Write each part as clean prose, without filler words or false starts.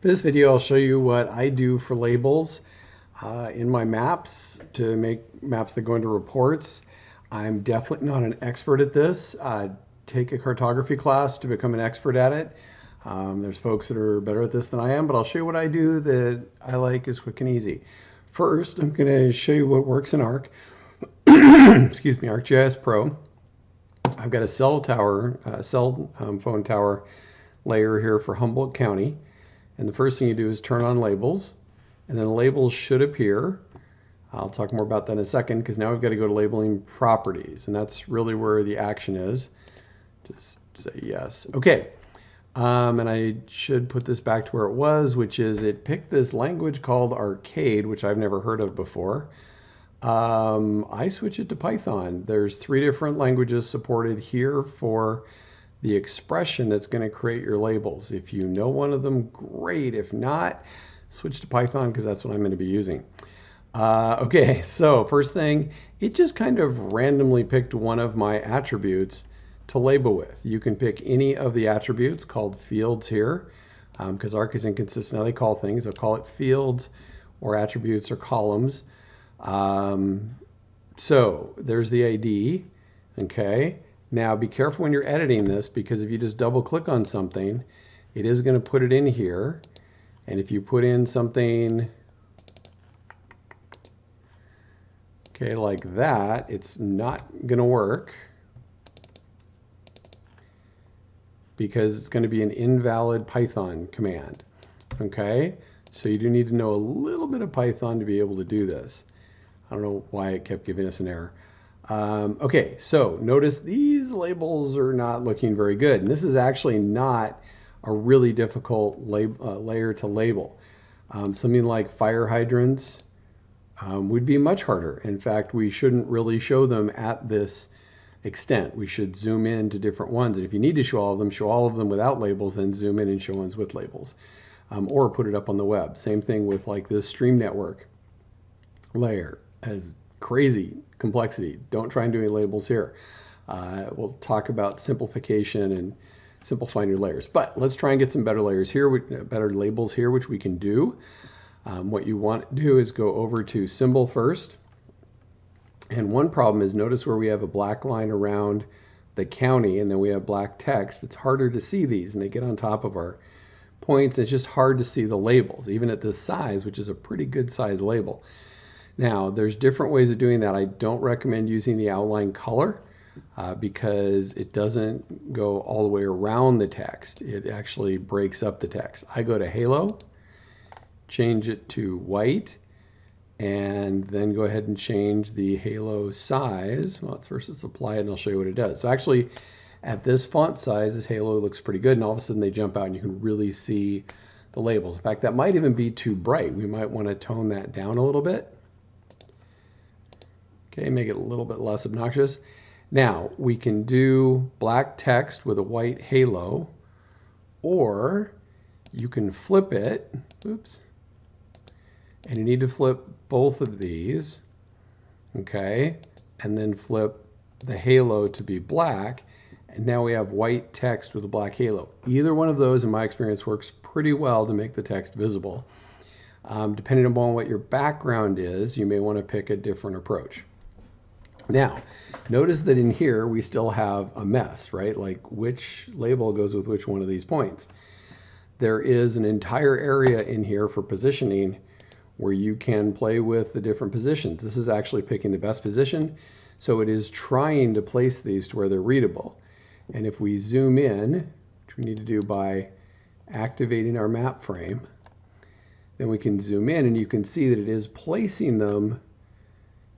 For this video, I'll show you what I do for labels in my maps to make maps that go into reports. I'm definitely not an expert at this. Take a cartography class to become an expert at it. There's folks that are better at this than I am, but I'll show you what I do that I like is quick and easy. First, I'm going to show you what works in Arc. Excuse me, Arcgis Pro. I've got a cell phone tower layer here for Humboldt County. And the first thing you do is turn on labels, and then labels should appear. I'll talk more about that in a second because now we've got to go to labeling properties, and that's really where the action is. Just say yes. Okay. And I should put this back to where it was, which is it picked this language called Arcade, which I've never heard of before. I switch it to Python. There's 3 different languages supported here for the expression that's going to create your labels. If you know one of them, great. If not, switch to Python because that's what I'm going to be using. Okay, so first thing, it just kind of randomly picked one of my attributes to label with. You can pick any of the attributes called fields here because Arc is inconsistent how they call things. They'll call it fields or attributes or columns. So there's the ID, okay? Now be careful when you're editing this because if you just double click on something, it is going to put it in here. And if you put in something, okay, like that, it's not going to work because it's going to be an invalid Python command, okay? So you do need to know a little bit of Python to be able to do this. I don't know why it kept giving us an error. Okay, so notice these labels are not looking very good. And this is actually not a really difficult layer to label. Something like fire hydrants would be much harder. In fact, we shouldn't really show them at this extent. We should zoom in to different ones. And if you need to show all of them without labels, then zoom in and show ones with labels. Or put it up on the web. Same thing with like this stream network layer. As crazy complexity. Don't try and do any labels here. We'll talk about simplification and simplifying your layers. But let's try and get some better layers here, better labels here, which we can do. What you want to do is go over to symbol first. And one problem is notice where we have a black line around the county and then we have black text. It's harder to see these and they get on top of our points. It's just hard to see the labels, even at this size, which is a pretty good size label. Now, there's different ways of doing that. I don't recommend using the outline color because it doesn't go all the way around the text. It actually breaks up the text. I go to halo, change it to white, and then go ahead and change the halo size. Well, let's apply it and I'll show you what it does. So actually, at this font size, this halo looks pretty good, and all of a sudden they jump out and you can really see the labels. In fact, that might even be too bright. We might want to tone that down a little bit. Okay, make it a little bit less obnoxious. Now, we can do black text with a white halo, or you can flip it. Oops. And you need to flip both of these, okay? And then flip the halo to be black, and now we have white text with a black halo. Either one of those, in my experience, works pretty well to make the text visible. Depending upon what your background is, you may want to pick a different approach. Now, notice that in here we still have a mess, right? Like which label goes with which one of these points. There is an entire area in here for positioning where you can play with the different positions. This is actually picking the best position, so it is trying to place these to where they're readable. And if we zoom in, which we need to do by activating our map frame, then we can zoom in and you can see that it is placing them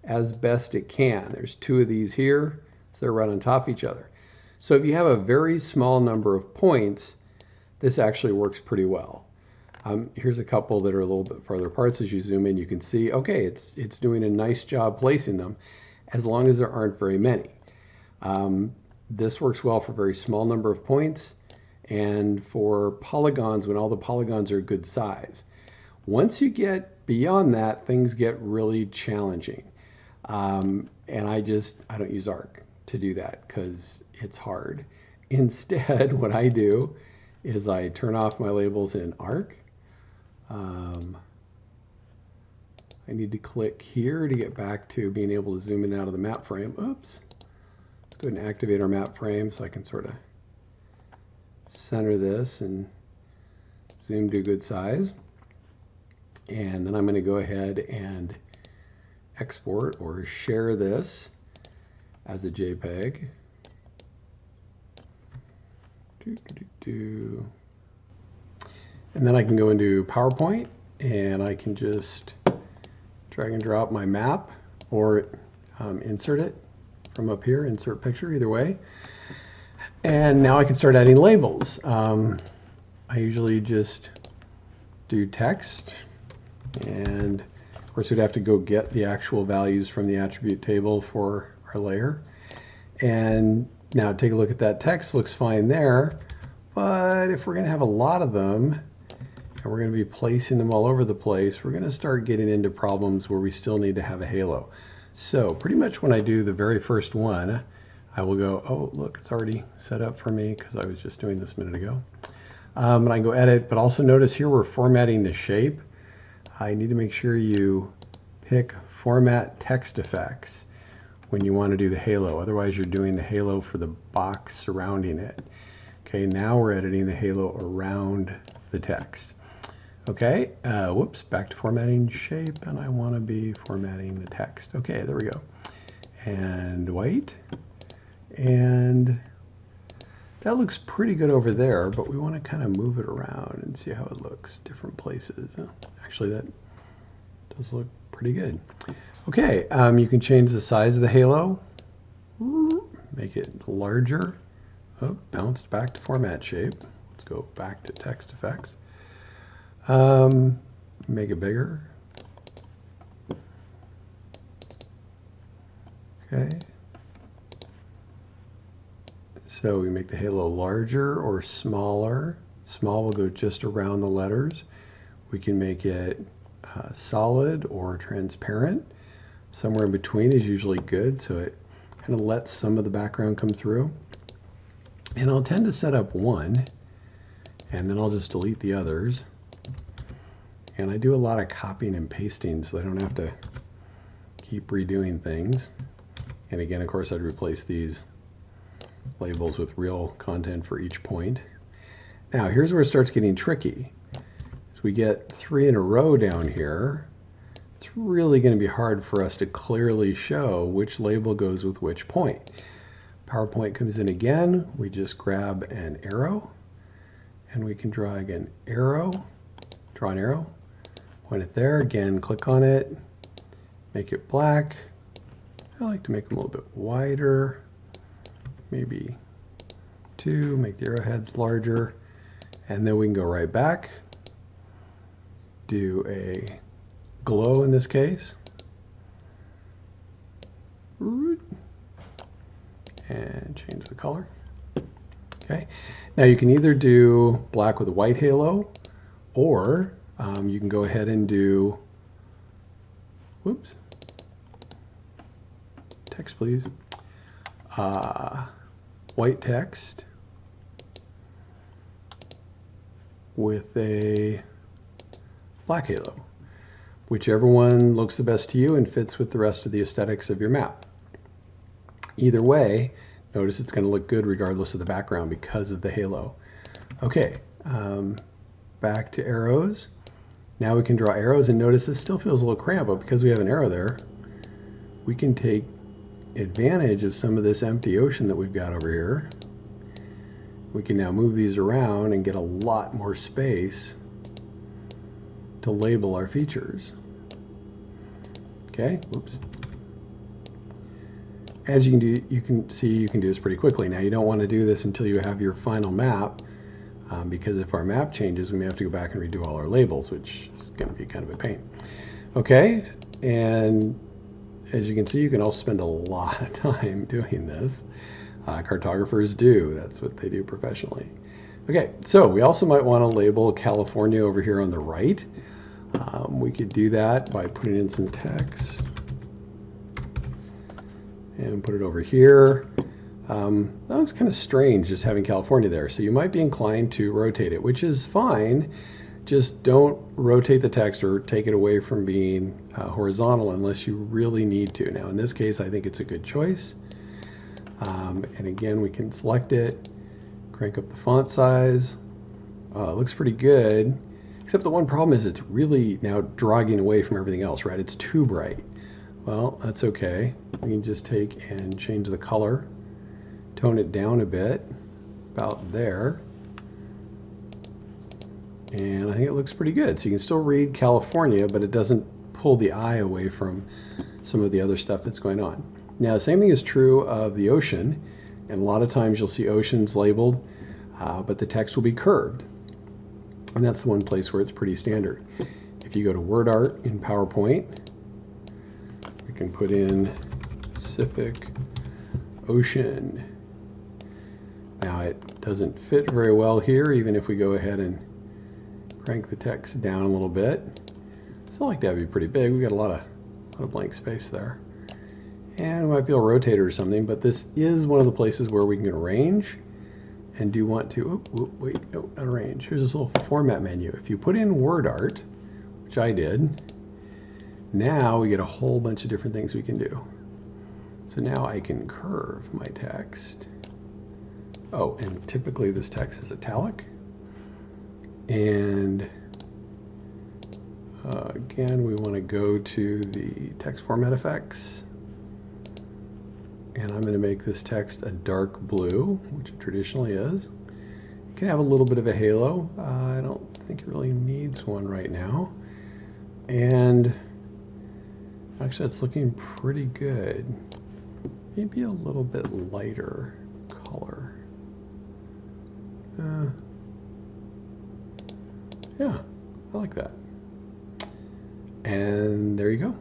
as best it can. There's 2 of these here, so they're right on top of each other. So if you have a very small number of points, this actually works pretty well. Here's a couple that are a little bit farther apart. So as you zoom in, you can see, okay, it's doing a nice job placing them as long as there aren't very many. This works well for a very small number of points and for polygons when all the polygons are a good size. Once you get beyond that, things get really challenging. And I don't use Arc to do that because it's hard. Instead, what I do is I turn off my labels in Arc. I need to click here to get back to being able to zoom in and out of the map frame. Oops. Let's go ahead and activate our map frame so I can sort of center this and zoom to a good size. And then I'm going to go ahead and export or share this as a JPEG. And then I can go into PowerPoint and I can just drag and drop my map or insert it from up here, insert picture, either way. And now I can start adding labels. I usually just do text, and of course we'd have to go get the actual values from the attribute table for our layer. And now take a look at that text, looks fine there, but if we're going to have a lot of them and we're going to be placing them all over the place, we're going to start getting into problems where we still need to have a halo. So pretty much when I do the very first one, I will go, oh look, it's already set up for me because I was just doing this a minute ago. And I can go edit, but also notice here we're formatting the shape. I need to make sure you pick Format Text Effects when you want to do the halo. Otherwise you're doing the halo for the box surrounding it. Okay, now we're editing the halo around the text. Okay, whoops, back to formatting shape, and I want to be formatting the text. Okay, there we go. And white. And that looks pretty good over there, but we want to kind of move it around and see how it looks different places. Actually, that does look pretty good. Okay, you can change the size of the halo, make it larger. Oh, bounced back to format shape. Let's go back to text effects. Make it bigger. Okay. So we make the halo larger or smaller. Small will go just around the letters. We can make it solid or transparent. Somewhere in between is usually good, so it kind of lets some of the background come through. And I'll tend to set up one, and then I'll just delete the others. And I do a lot of copying and pasting, so I don't have to keep redoing things. And again, of course, I'd replace these labels with real content for each point. Now, here's where it starts getting tricky. As we get 3 in a row down here, it's really going to be hard for us to clearly show which label goes with which point. PowerPoint comes in again, we just grab an arrow, and we can draw an arrow, point it there, again, click on it, make it black. I like to make them a little bit wider, maybe 2, make the arrowheads larger, and then we can go right back, do a glow in this case, and change the color. Okay, now you can either do black with a white halo, or you can go ahead and do, whoops, text please, white text with a black halo, whichever one looks the best to you and fits with the rest of the aesthetics of your map. Either way, notice it's going to look good regardless of the background because of the halo. Okay, back to arrows. Now we can draw arrows, and notice this still feels a little cramped, but because we have an arrow there, we can take advantage of some of this empty ocean that we've got over here. We can now move these around and get a lot more space to label our features. Okay, whoops. As you can see, you can do this pretty quickly. Now you don't want to do this until you have your final map, because if our map changes, we may have to go back and redo all our labels, which is going to be kind of a pain. Okay, and as you can see, you can also spend a lot of time doing this. Cartographers do. That's what they do professionally. Okay, so we also might want to label California over here on the right. We could do that by putting in some text and put it over here. That looks kind of strange just having California there, so you might be inclined to rotate it, which is fine. Just don't rotate the text or take it away from being horizontal unless you really need to. Now in this case, I think it's a good choice. And again, we can select it, crank up the font size. It looks pretty good, except the one problem is it's really now dragging away from everything else, right? It's too bright. Well, that's okay. We can just take and change the color, tone it down a bit, about there. And I think it looks pretty good. So you can still read California, but it doesn't pull the eye away from some of the other stuff that's going on. Now, the same thing is true of the ocean. And a lot of times you'll see oceans labeled, but the text will be curved. And that's the one place where it's pretty standard. If you go to Word Art in PowerPoint, we can put in Pacific Ocean. Now it doesn't fit very well here, even if we go ahead and crank the text down a little bit. Still like that would be pretty big. We've got a lot of blank space there. And we might be able to rotate it or something, but this is one of the places where we can arrange and do want to, not arrange. Here's this little format menu. If you put in Word Art, which I did, now we get a whole bunch of different things we can do. So now I can curve my text. Oh, and typically this text is italic. And again, we want to go to the text format effects. And I'm going to make this text a dark blue, which it traditionally is. You can have a little bit of a halo. I don't think it really needs one right now. And actually, it's looking pretty good. Maybe a little bit lighter color. Yeah, I like that. And there you go.